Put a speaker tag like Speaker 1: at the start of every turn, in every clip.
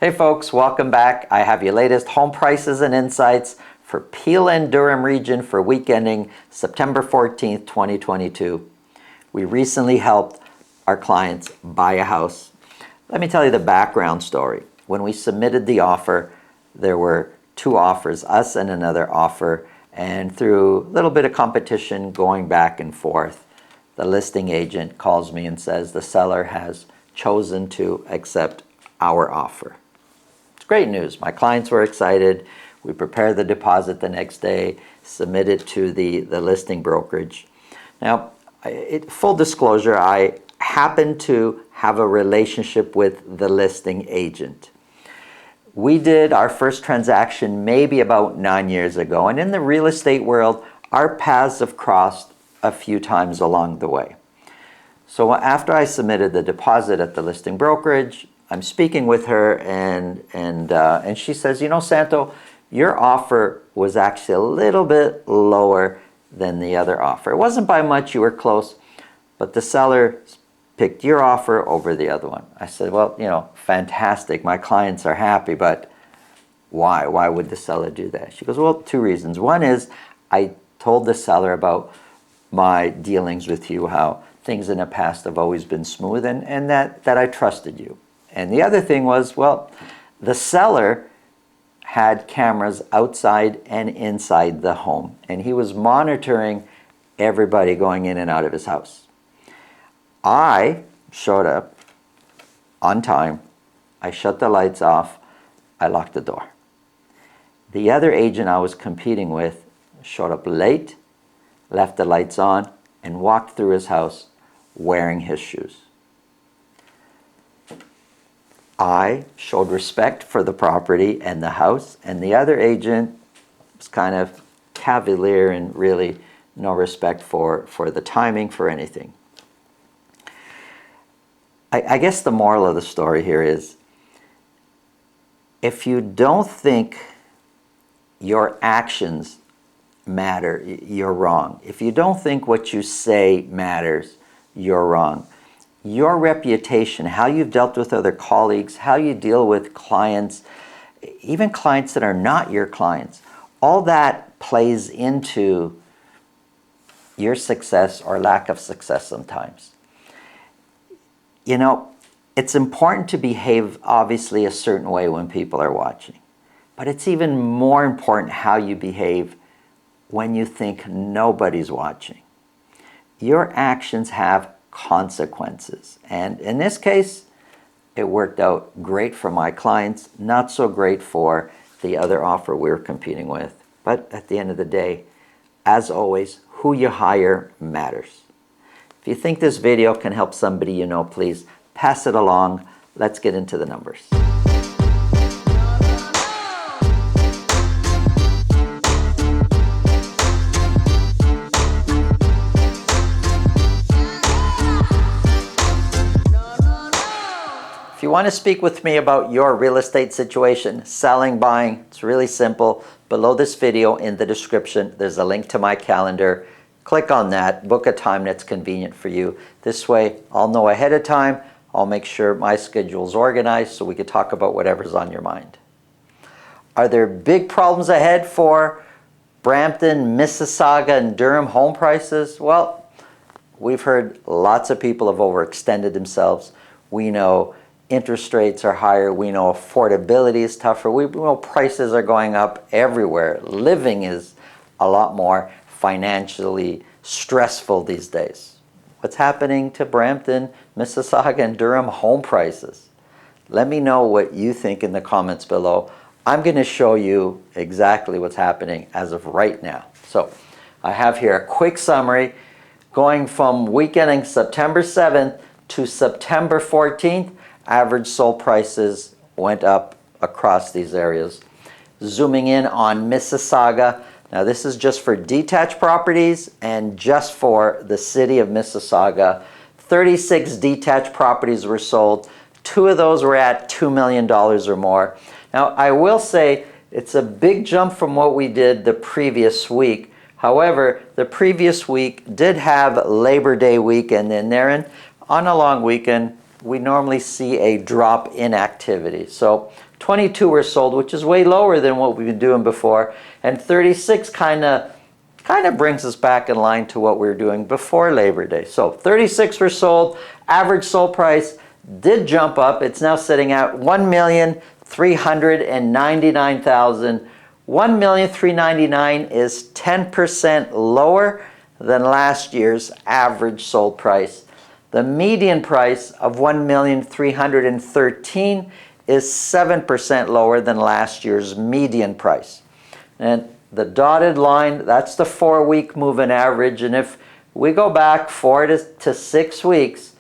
Speaker 1: Hey folks, welcome back. I have your latest home prices and insights for Peel and Durham region for week ending September 14th, 2022. We recently helped our clients buy a house. Let me tell you the background story. When we submitted the offer, there were two offers, us and another offer, and through a little bit of competition going back and forth, the listing agent calls me and says the seller has chosen to accept our offer. It's great news. My clients were excited. We prepared the deposit the next day, submitted to the listing brokerage. Now, full disclosure, I happen to have a relationship with the listing agent. We did our first transaction maybe about 9 years ago, and in the real estate world, our paths have crossed a few times along the way. So after I submitted the deposit at the listing brokerage, I'm speaking with her, and she says, you know, Santo, your offer was actually a little bit lower than the other offer. It wasn't by much, you were close, but the seller picked your offer over the other one. I said, well, you know, fantastic. My clients are happy, but why? Why would the seller do that? She goes, well, two reasons. One is I told the seller about my dealings with you, how things in the past have always been smooth, and that I trusted you. And the other thing was, well, the seller had cameras outside and inside the home, and he was monitoring everybody going in and out of his house. I showed up on time. I shut the lights off. I locked the door. The other agent I was competing with showed up late, left the lights on, and walked through his house wearing his shoes. I showed respect for the property and the house, and the other agent was kind of cavalier and really no respect for the timing, for anything. I guess the moral of the story here is, if you don't think your actions matter, you're wrong. If you don't think what you say matters, you're wrong. Your reputation, how you've dealt with other colleagues, how you deal with clients, even clients that are not your clients, all that plays into your success or lack of success sometimes. You know, it's important to behave obviously a certain way when people are watching, but it's even more important how you behave when you think nobody's watching. Your actions have consequences, and in this case, it worked out great for my clients, not so great for the other offer we were competing with. But at the end of the day, as always, who you hire matters. If you think this video can help somebody you know, please pass it along. Let's get into the numbers. If you want to speak with me about your real estate situation, selling, buying, it's really simple. Below this video in the description, there's a link to my calendar. Click on that, book a time that's convenient for you. This way, I'll know ahead of time. I'll make sure my schedule's organized so we can talk about whatever's on your mind. Are there big problems ahead for Brampton, Mississauga, and Durham home prices? Well, we've heard lots of people have overextended themselves. We know interest rates are higher. We know affordability is tougher. We know prices are going up everywhere. Living is a lot more financially stressful these days. What's happening to Brampton, Mississauga, and Durham home prices? Let me know what you think in the comments below. I'm going to show you exactly what's happening as of right now. So I have here a quick summary going from week ending September 7th to September 14th. Average sold prices went up across these areas. Zooming in on Mississauga. Now this is just for detached properties and just for the city of Mississauga. 36 detached properties were sold. 2 of those were at $2 million or more. Now I will say it's a big jump from what we did the previous week. However, the previous week did have Labor Day weekend in there, and on a long weekend, we normally see a drop in activity. So 22 were sold, which is way lower than what we've been doing before, and 36 kind of brings us back in line to what we were doing before Labor Day. So 36 were sold. Average sold price did jump up. It's now sitting at $1,399,000. $1,399,000 is 10% lower than last year's average sold price. The median price of $1,313,000 is 7% lower than last year's median price. And the dotted line, that's the 4-week moving average. And if we go back 4 to 6 weeks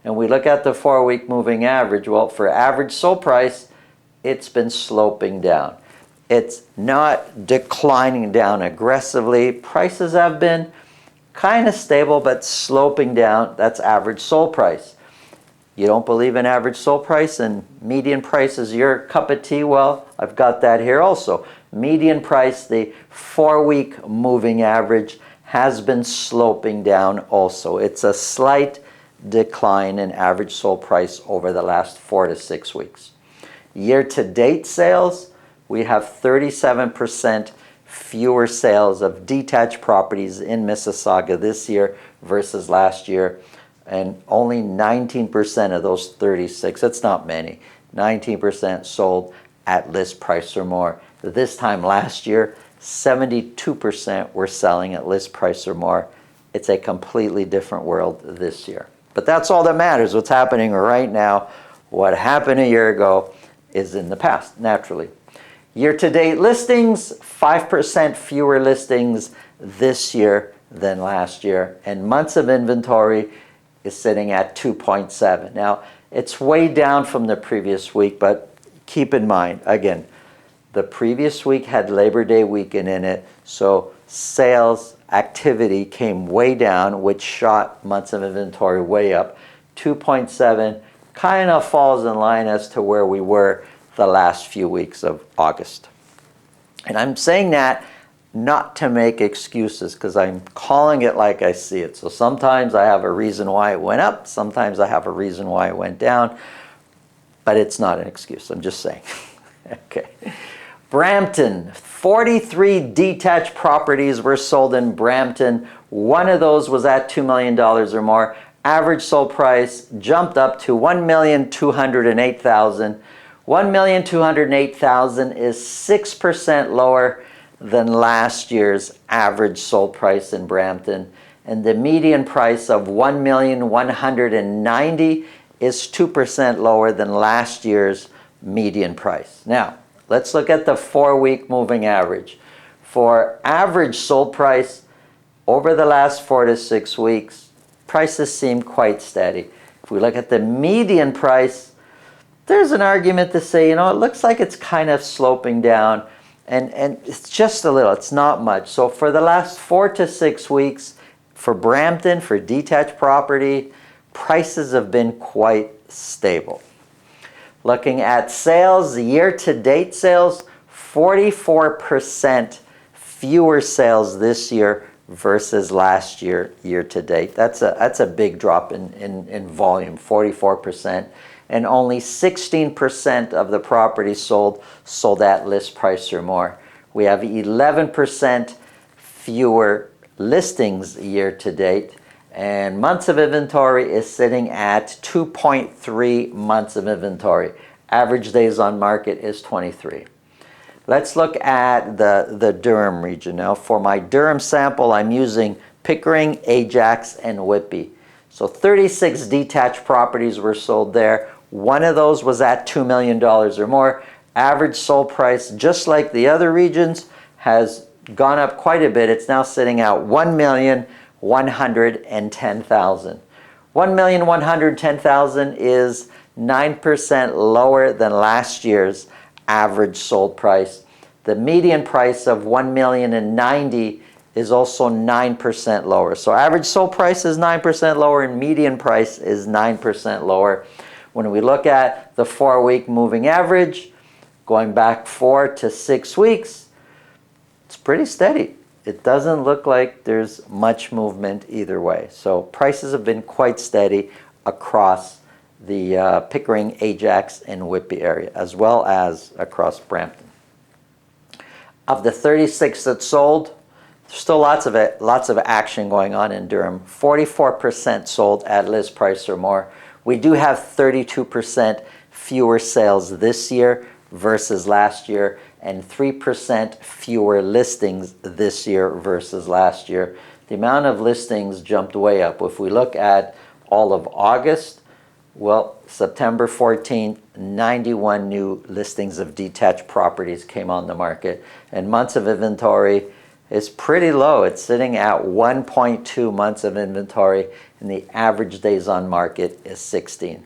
Speaker 1: and we look at the 4-week moving average, well, for average sold price, it's been sloping down. It's not declining down aggressively. Prices have been kind of stable, but sloping down. That's average sold price. You don't believe in average sold price and median price is your cup of tea? Well, I've got that here also. Median price, the 4-week moving average, has been sloping down also. It's a slight decline in average sold price over the last 4 to 6 weeks. Year-to-date sales, we have 37% fewer sales of detached properties in Mississauga this year versus last year. And only 19% of those 36, it's not many, 19% sold at list price or more. This time last year, 72% were selling at list price or more. It's a completely different world this year. But that's all that matters, what's happening right now. What happened a year ago is in the past, naturally. Year-to-date listings, 5% fewer listings this year than last year. And months of inventory is sitting at 2.7. Now, it's way down from the previous week, but keep in mind, again, the previous week had Labor Day weekend in it, so sales activity came way down, which shot months of inventory way up. 2.7 kind of falls in line as to where we were the last few weeks of August. And I'm saying that not to make excuses, because I'm calling it like I see it. So sometimes I have a reason why it went up, sometimes I have a reason why it went down, but it's not an excuse, I'm just saying. Okay. Brampton, 43 detached properties were sold in Brampton. One of those was at $2 million or more. Average sold price jumped up to $1,208,000. $1,208,000 is 6% lower than last year's average sold price in Brampton. And the median price of $1,190,000 is 2% lower than last year's median price. Now, let's look at the 4-week moving average. For average sold price, over the last 4 to 6 weeks, prices seem quite steady. If we look at the median price, there's an argument to say, it looks like it's kind of sloping down, and it's just a little, it's not much. So for the last 4 to 6 weeks, for Brampton, for detached property, prices have been quite stable. Looking at sales, year-to-date sales, 44% fewer sales this year versus last year, year-to-date. That's a big drop in volume, 44%. And only 16% of the properties sold at list price or more. We have 11% fewer listings year-to-date. And months of inventory is sitting at 2.3 months of inventory. Average days on market is 23. Let's look at the Durham region now. For my Durham sample, I'm using Pickering, Ajax, and Whitby. So 36 detached properties were sold there. One of those was at $2 million or more. Average sold price, just like the other regions, has gone up quite a bit. It's now sitting at $1,110,000. $1,110,000 is 9% lower than last year's average sold price. The median price of $1,090,000 is also 9% lower. So average sold price is 9% lower and median price is 9% lower. When we look at the 4-week moving average, going back 4 to 6 weeks, it's pretty steady. It doesn't look like there's much movement either way. So prices have been quite steady across the Pickering, Ajax, and Whitby area, as well as across Brampton. Of the 36 that sold, there's still lots of action going on in Durham. 44% sold at list price or more. We do have 32% fewer sales this year versus last year, and 3% fewer listings this year versus last year. The amount of listings jumped way up. If we look at all of August, well, September 14th, 91 new listings of detached properties came on the market, and months of inventory is pretty low. It's sitting at 1.2 months of inventory, and the average days on market is 16.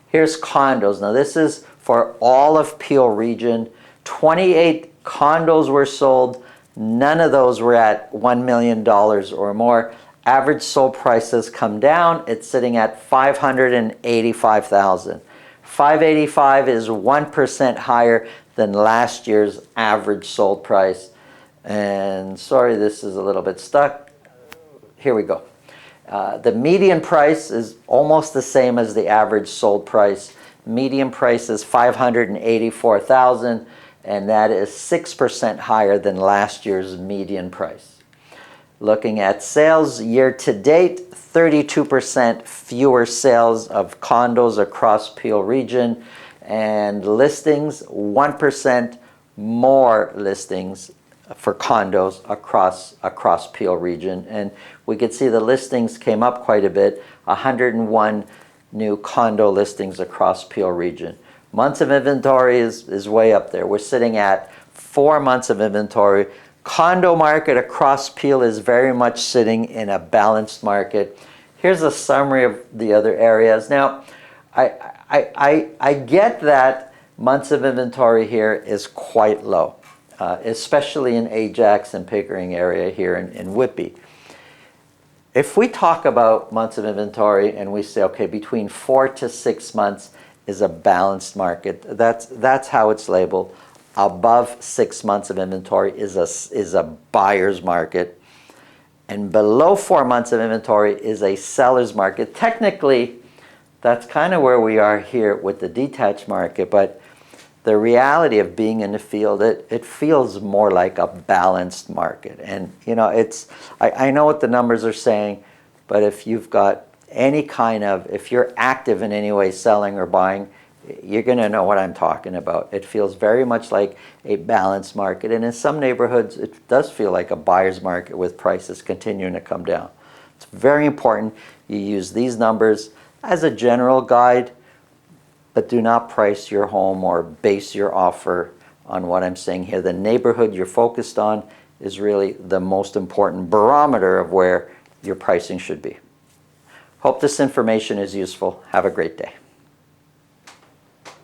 Speaker 1: Here's condos. Now this is for all of Peel region. 28 condos were sold. None of those were at $1 million or more. Average sold prices come down. It's sitting at $585,000. $585,000 is 1% higher than last year's average sold price. And sorry, this is a little bit stuck. Here we go. The median price is almost the same as the average sold price. Median price is $584,000, and that is 6% higher than last year's median price. Looking at sales year to date, 32% fewer sales of condos across Peel region, and listings, 1% more listings for condos across Peel region. And we could see the listings came up quite a bit, 101 new condo listings across Peel region. Months of inventory is way up there. We're sitting at 4 months of inventory. Condo market across Peel is very much sitting in a balanced market. Here's a summary of the other areas. Now, I get that months of inventory here is quite low, especially in Ajax and Pickering area here in Whitby. If we talk about months of inventory and we say, okay, between 4 to 6 months is a balanced market, that's how it's labeled. Above 6 months of inventory is a buyer's market, and below 4 months of inventory is a seller's market. Technically, that's kind of where we are here with the detached market, but the reality of being in the field, it feels more like a balanced market. And you know, I know what the numbers are saying, but if you've got any kind of, if you're active in any way selling or buying, you're going to know what I'm talking about. It feels very much like a balanced market, and in some neighborhoods it does feel like a buyer's market with prices continuing to come down. It's very important you use these numbers as a general guide, but do not price your home or base your offer on what I'm saying here. The neighborhood you're focused on is really the most important barometer of where your pricing should be. Hope this information is useful. Have a great day.